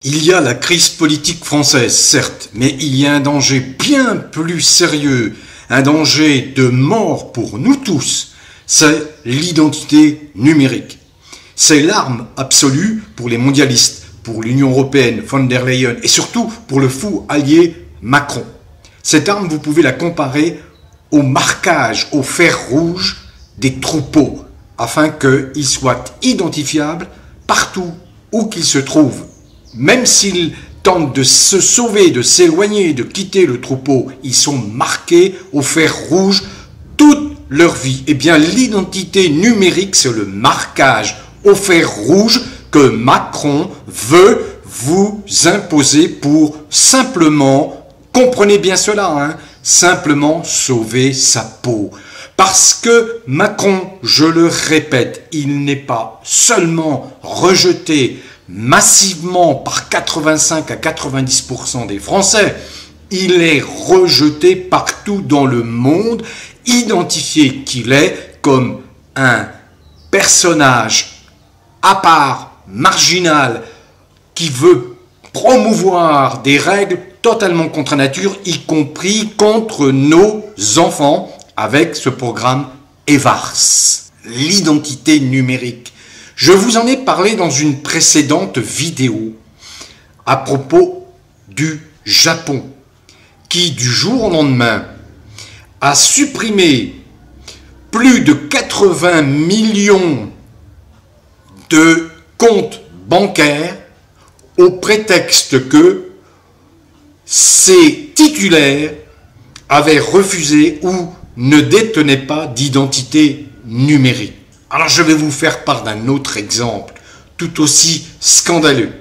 Il y a la crise politique française, certes, mais il y a un danger bien plus sérieux, un danger de mort pour nous tous, c'est l'identité numérique. C'est l'arme absolue pour les mondialistes, pour l'Union européenne, von der Leyen et surtout pour le fou allié Macron. Cette arme, vous pouvez la comparer au marquage, au fer rouge des troupeaux, afin qu'ils soient identifiables partout où qu'ils se trouvent. Même s'ils tentent de se sauver, de s'éloigner, de quitter le troupeau, ils sont marqués au fer rouge toute leur vie. Eh bien, l'identité numérique, c'est le marquage au fer rouge que Macron veut vous imposer pour simplement, comprenez bien cela, simplement sauver sa peau. Parce que Macron, je le répète, il n'est pas seulement rejeté massivement par 85 à 90% des Français, il est rejeté partout dans le monde, identifié qu'il est comme un personnage à part, marginal, qui veut promouvoir des règles totalement contre nature, y compris contre nos enfants, avec ce programme EVARS, l'identité numérique. Je vous en ai parlé dans une précédente vidéo à propos du Japon, qui du jour au lendemain a supprimé plus de 80 millions de comptes bancaires au prétexte que ses titulaires avaient refusé ou ne détenaient pas d'identité numérique. Alors je vais vous faire part d'un autre exemple, tout aussi scandaleux,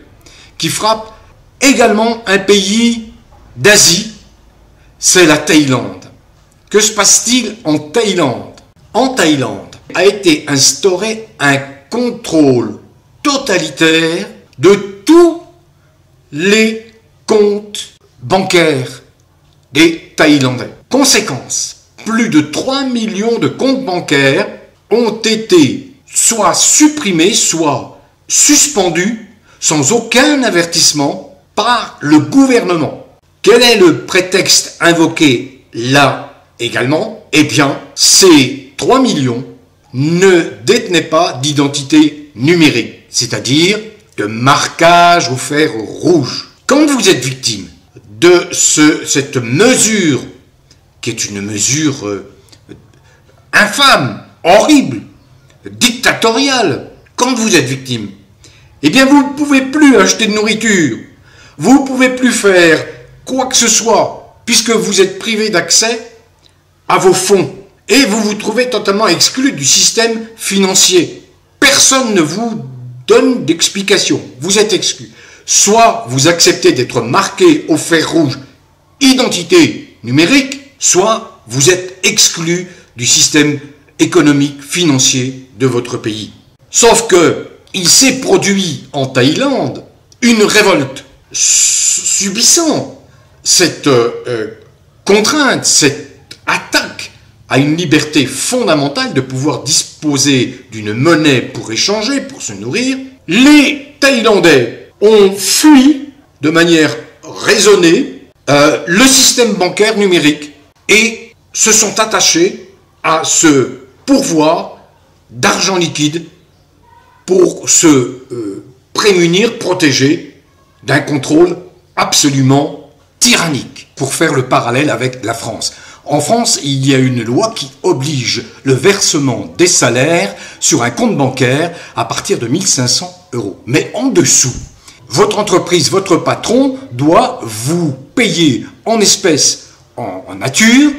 qui frappe également un pays d'Asie, c'est la Thaïlande. Que se passe-t-il en Thaïlande? En Thaïlande a été instauré un contrôle totalitaire de tous les comptes bancaires des Thaïlandais. Conséquence, plus de 3 millions de comptes bancaires ont été soit supprimés, soit suspendus sans aucun avertissement par le gouvernement. Quel est le prétexte invoqué là également? Eh bien, ces 3 millions ne détenaient pas d'identité numérique, c'est-à-dire de marquage au fer rouge. Quand vous êtes victime de cette mesure, qui est une mesure infâme, horrible, dictatoriale, quand vous êtes victime, eh bien vous ne pouvez plus acheter de nourriture, vous ne pouvez plus faire quoi que ce soit, puisque vous êtes privé d'accès à vos fonds, et vous vous trouvez totalement exclu du système financier. Personne ne vous donne d'explication, vous êtes exclu. Soit vous acceptez d'être marqué au fer rouge identité numérique, soit vous êtes exclu du système économique, financier de votre pays. Sauf que il s'est produit en Thaïlande une révolte subissant cette contrainte, cette attaque à une liberté fondamentale de pouvoir disposer d'une monnaie pour échanger, pour se nourrir. Les Thaïlandais ont fui de manière raisonnée le système bancaire numérique et se sont attachés à se pourvoir d'argent liquide pour se prémunir, protéger d'un contrôle absolument tyrannique. Pour faire le parallèle avec la France. En France, il y a une loi qui oblige le versement des salaires sur un compte bancaire à partir de 1 500 €. Mais en dessous, votre entreprise, votre patron doit vous payer en espèces, en nature,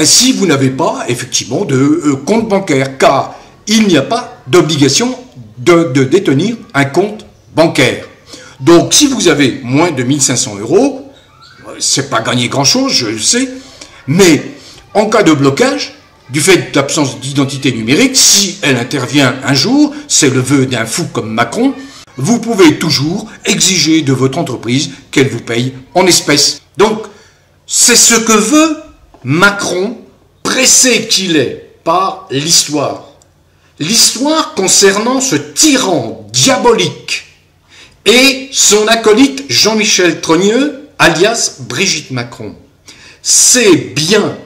si vous n'avez pas effectivement de compte bancaire, car il n'y a pas d'obligation de détenir un compte bancaire. Donc si vous avez moins de 1 500 €, c'est pas gagner grand-chose, je le sais, mais en cas de blocage, du fait d'absence d'identité numérique, si elle intervient un jour, c'est le vœu d'un fou comme Macron, vous pouvez toujours exiger de votre entreprise qu'elle vous paye en espèces. Donc, c'est ce que veut Macron, pressé qu'il est par l'histoire. L'histoire concernant ce tyran diabolique et son acolyte Jean-Michel Trogneux, alias Brigitte Macron. C'est bien,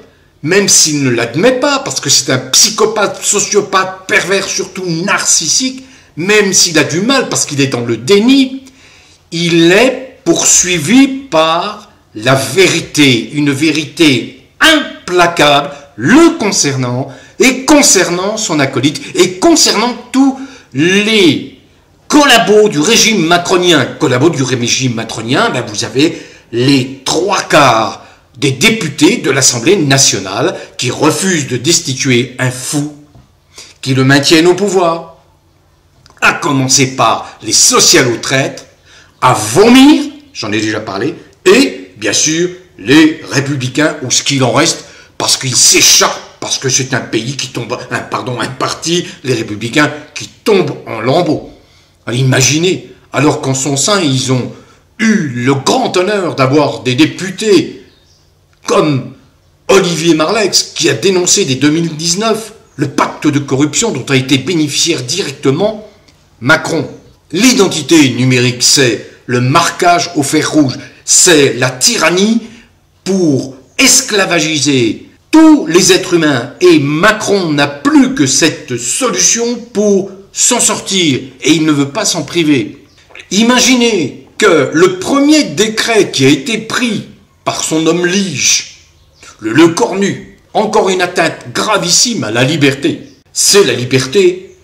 même s'il ne l'admet pas, parce que c'est un psychopathe, sociopathe, pervers, surtout narcissique, même s'il a du mal, parce qu'il est dans le déni, il est poursuivi par la vérité, une vérité implacable le concernant, et concernant son acolyte, et concernant tous les collabos du régime macronien. Collabos du régime macronien, ben vous avez les 3/4 des députés de l'Assemblée nationale qui refusent de destituer un fou, qui le maintiennent au pouvoir, à commencer par les socialo-traîtres, à vomir, j'en ai déjà parlé, et bien sûr les républicains, ou ce qu'il en reste, parce qu'ils s'échappent, parce que c'est un pays qui tombe, un parti, les républicains, qui tombent en lambeaux. Alors, imaginez, alors qu'en son sein, ils ont eu le grand honneur d'avoir des députés comme Olivier Marleix, qui a dénoncé dès 2019 le pacte de corruption dont a été bénéficiaire directement Macron. L'identité numérique, c'est le marquage au fer rouge, c'est la tyrannie pour esclavagiser tous les êtres humains, et Macron n'a plus que cette solution pour s'en sortir, et il ne veut pas s'en priver. Imaginez que le premier décret qui a été pris par son homme lige, le Cornu, encore une atteinte gravissime à la liberté, c'est la liberté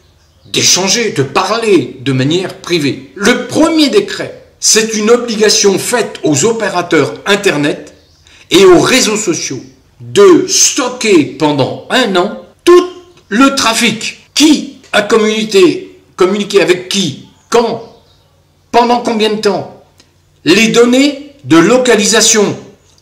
d'échanger, de parler de manière privée. Le premier décret, c'est une obligation faite aux opérateurs Internet et aux réseaux sociaux de stocker pendant 1 an tout le trafic. Qui a communiqué avec qui, quand, pendant combien de temps, les données de localisation,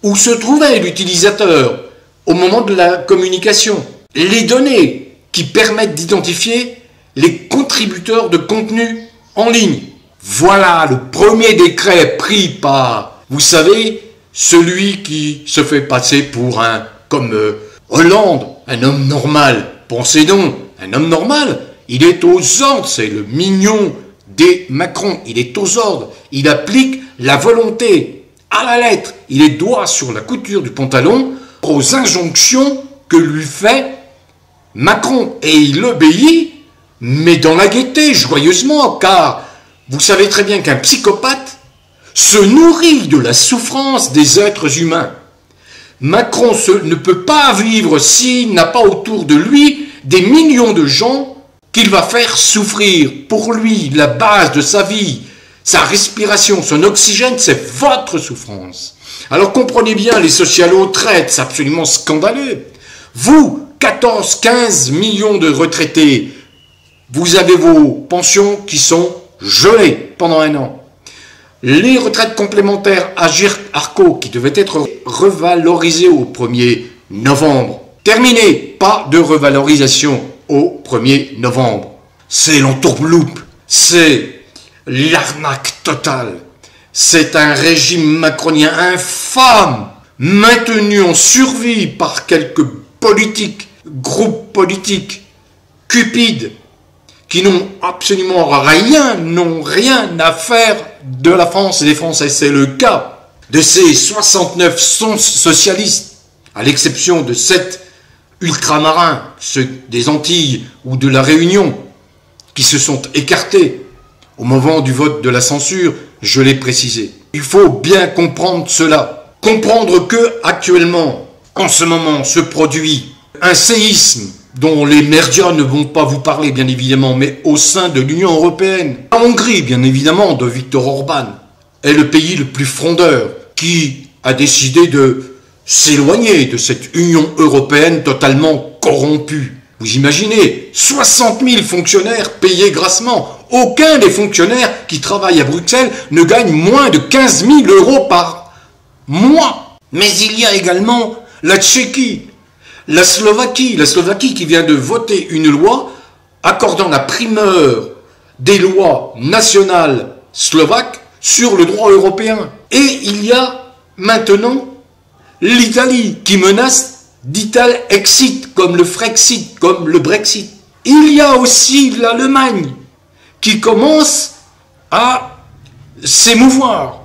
où se trouvait l'utilisateur au moment de la communication, les données qui permettent d'identifier les contributeurs de contenu en ligne. Voilà le premier décret pris par, vous savez, celui qui se fait passer pour comme Hollande, un homme normal. Pensez donc, un homme normal, il est aux ordres, c'est le mignon des Macron, il est aux ordres, il applique la volonté à la lettre, il est doigt sur la couture du pantalon aux injonctions que lui fait Macron, et il obéit, mais dans la gaieté, joyeusement, car vous savez très bien qu'un psychopathe se nourrit de la souffrance des êtres humains. Macron ne peut pas vivre s'il n'a pas autour de lui des millions de gens qu'il va faire souffrir. Pour lui, la base de sa vie, sa respiration, son oxygène, c'est votre souffrance. Alors comprenez bien, les socialo-traites, c'est absolument scandaleux. Vous, 14-15 millions de retraités, vous avez vos pensions qui sont gelées pendant 1 an. Les retraites complémentaires Agirc-Arrco qui devaient être revalorisées au 1er novembre. Terminé, pas de revalorisation au 1er novembre. C'est l'entourloupe, c'est l'arnaque totale. C'est un régime macronien infâme, maintenu en survie par quelques politiques, groupes politiques, cupides, qui n'ont absolument rien à faire de la France et des Français. C'est le cas de ces 69 socialistes, à l'exception de 7 ultramarins, ceux des Antilles ou de la Réunion, qui se sont écartés au moment du vote de la censure, je l'ai précisé. Il faut bien comprendre cela. Comprendre que, actuellement, en ce moment, se produit un séisme dont les médias ne vont pas vous parler, bien évidemment, mais au sein de l'Union européenne. La Hongrie, bien évidemment, de Viktor Orban, est le pays le plus frondeur, qui a décidé de s'éloigner de cette Union européenne totalement corrompue. Vous imaginez, 60 000 fonctionnaires payés grassement. Aucun des fonctionnaires qui travaillent à Bruxelles ne gagne moins de 15 000 € par mois. Mais il y a également la Tchéquie, la Slovaquie qui vient de voter une loi accordant la primeur des lois nationales slovaques sur le droit européen. Et il y a maintenant l'Italie qui menace d'Ital-Exit, comme le Frexit, comme le Brexit. Il y a aussi l'Allemagne qui commence à s'émouvoir.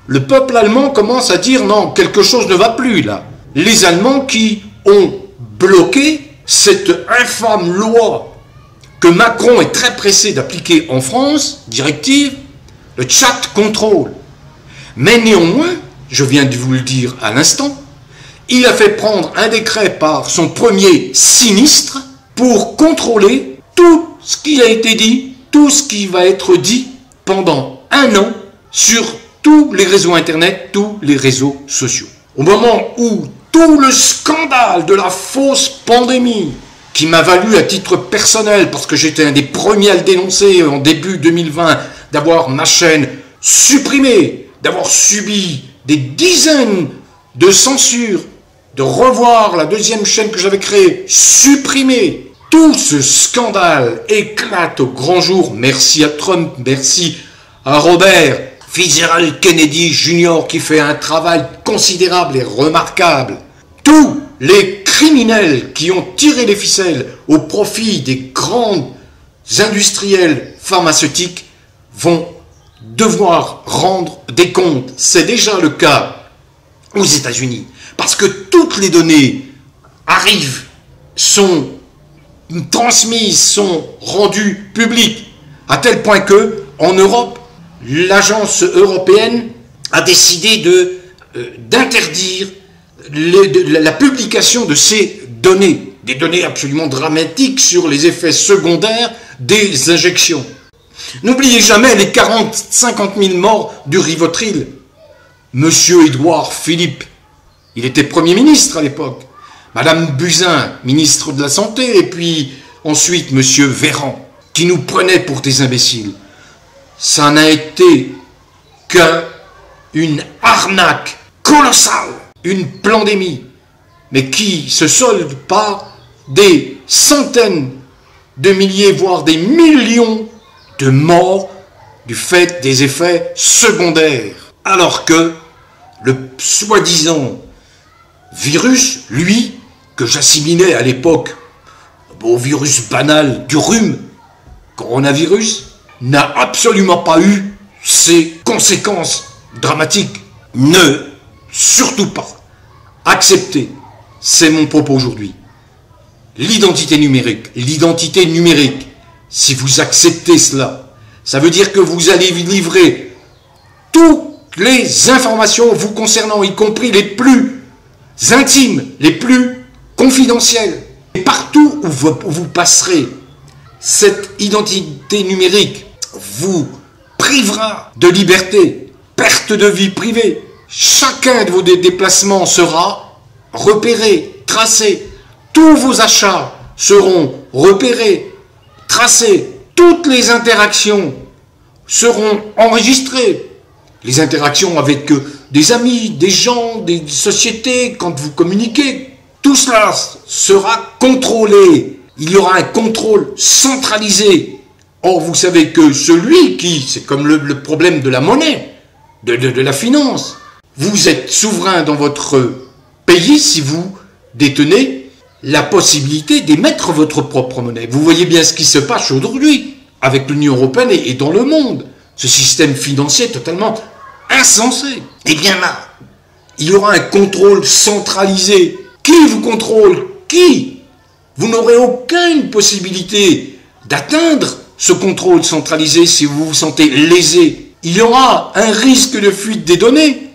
Le peuple allemand commence à dire non, quelque chose ne va plus là. Les Allemands qui ont bloqué cette infâme loi que Macron est très pressé d'appliquer en France, directive, le chat control. Mais néanmoins, je viens de vous le dire à l'instant, il a fait prendre un décret par son premier sinistre pour contrôler tout ce qui a été dit, tout ce qui va être dit pendant un an sur tous les réseaux internet, tous les réseaux sociaux. Au moment où tout le scandale de la fausse pandémie, qui m'a valu à titre personnel, parce que j'étais un des premiers à le dénoncer en début 2020, d'avoir ma chaîne supprimée, d'avoir subi des dizaines de censures, de revoir la deuxième chaîne que j'avais créée, supprimée. Tout ce scandale éclate au grand jour. Merci à Trump, merci à Robert Fitzgerald Kennedy Jr. qui fait un travail considérable et remarquable. Tous les criminels qui ont tiré les ficelles au profit des grands industriels pharmaceutiques vont devoir rendre des comptes. C'est déjà le cas aux États-Unis. Parce que toutes les données arrivent, sont transmises, sont rendues publiques, à tel point que, en Europe, l'agence européenne a décidé d'interdire la publication de ces données, des données absolument dramatiques sur les effets secondaires des injections. N'oubliez jamais les 50 000 morts du Rivotril. Monsieur Édouard Philippe, il était Premier ministre à l'époque. Madame Buzyn, ministre de la Santé, et puis ensuite Monsieur Véran, qui nous prenait pour des imbéciles. Ça n'a été qu'une arnaque colossale, une pandémie, mais qui se solde par des centaines de milliers, voire des millions de morts du fait des effets secondaires. Alors que le soi-disant virus, lui, que j'assimilais à l'époque au virus banal du rhume, coronavirus, n'a absolument pas eu ces conséquences dramatiques. Ne, surtout pas, acceptez, c'est mon propos aujourd'hui. L'identité numérique, si vous acceptez cela, ça veut dire que vous allez livrer toutes les informations vous concernant, y compris les plus intimes, les plus confidentielles. Et partout où vous passerez, cette identité numérique vous privera de liberté, perte de vie privée. Chacun de vos déplacements sera repéré, tracé. Tous vos achats seront repérés, tracés. Toutes les interactions seront enregistrées. Les interactions avec des amis, des gens, des sociétés, quand vous communiquez, tout cela sera contrôlé. Il y aura un contrôle centralisé. Or, vous savez que celui qui, c'est comme le problème de la monnaie, de la finance, vous êtes souverain dans votre pays si vous détenez la possibilité d'émettre votre propre monnaie. Vous voyez bien ce qui se passe aujourd'hui avec l'Union européenne et dans le monde. Ce système financier totalement insensé. Eh bien là, il y aura un contrôle centralisé. Qui vous contrôle? Qui? Vous n'aurez aucune possibilité d'atteindre ce contrôle centralisé si vous vous sentez lésé. Il y aura un risque de fuite des données.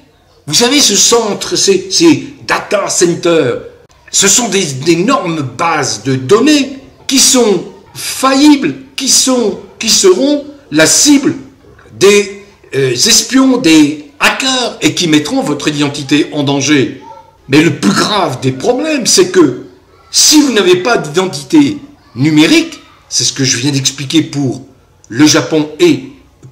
Vous savez, ce centre, ces data centers, ce sont des énormes bases de données qui sont faillibles, qui seront la cible des espions, des hackers et qui mettront votre identité en danger. Mais le plus grave des problèmes, c'est que si vous n'avez pas d'identité numérique, c'est ce que je viens d'expliquer pour le Japon et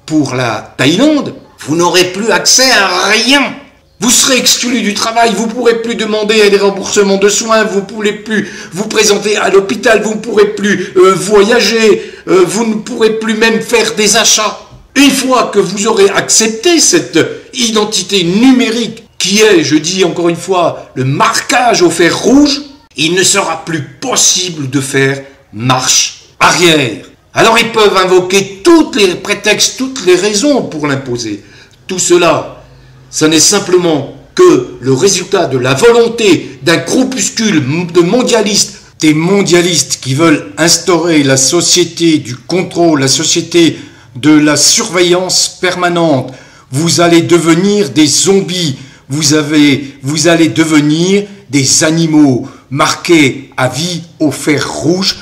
pour la Thaïlande, vous n'aurez plus accès à rien. Vous serez exclu du travail, vous ne pourrez plus demander des remboursements de soins, vous ne pourrez plus vous présenter à l'hôpital, vous ne pourrez plus voyager, vous ne pourrez plus même faire des achats. Une fois que vous aurez accepté cette identité numérique qui est, je dis encore une fois, le marquage au fer rouge, il ne sera plus possible de faire marche arrière. Alors ils peuvent invoquer tous les prétextes, toutes les raisons pour l'imposer. Tout cela, ça n'est simplement que le résultat de la volonté d'un groupuscule de mondialistes, des mondialistes qui veulent instaurer la société du contrôle, la société de la surveillance permanente. Vous allez devenir des zombies, vous allez devenir des animaux marqués à vie au fer rouge.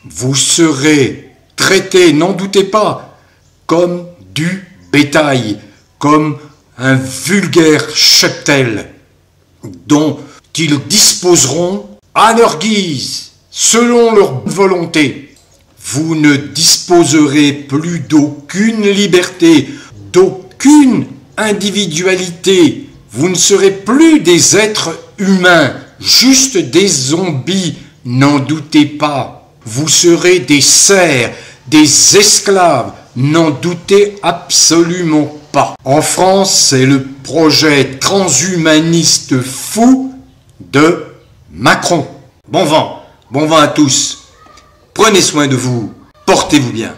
Vous serez traités, n'en doutez pas, comme du bétail, comme un vulgaire cheptel dont ils disposeront à leur guise, selon leur volonté. Vous ne disposerez plus d'aucune liberté, d'aucune individualité. Vous ne serez plus des êtres humains, juste des zombies, n'en doutez pas. Vous serez des serfs, des esclaves, n'en doutez absolument pas. En France, c'est le projet transhumaniste fou de Macron. Bon vent à tous. Prenez soin de vous, portez-vous bien.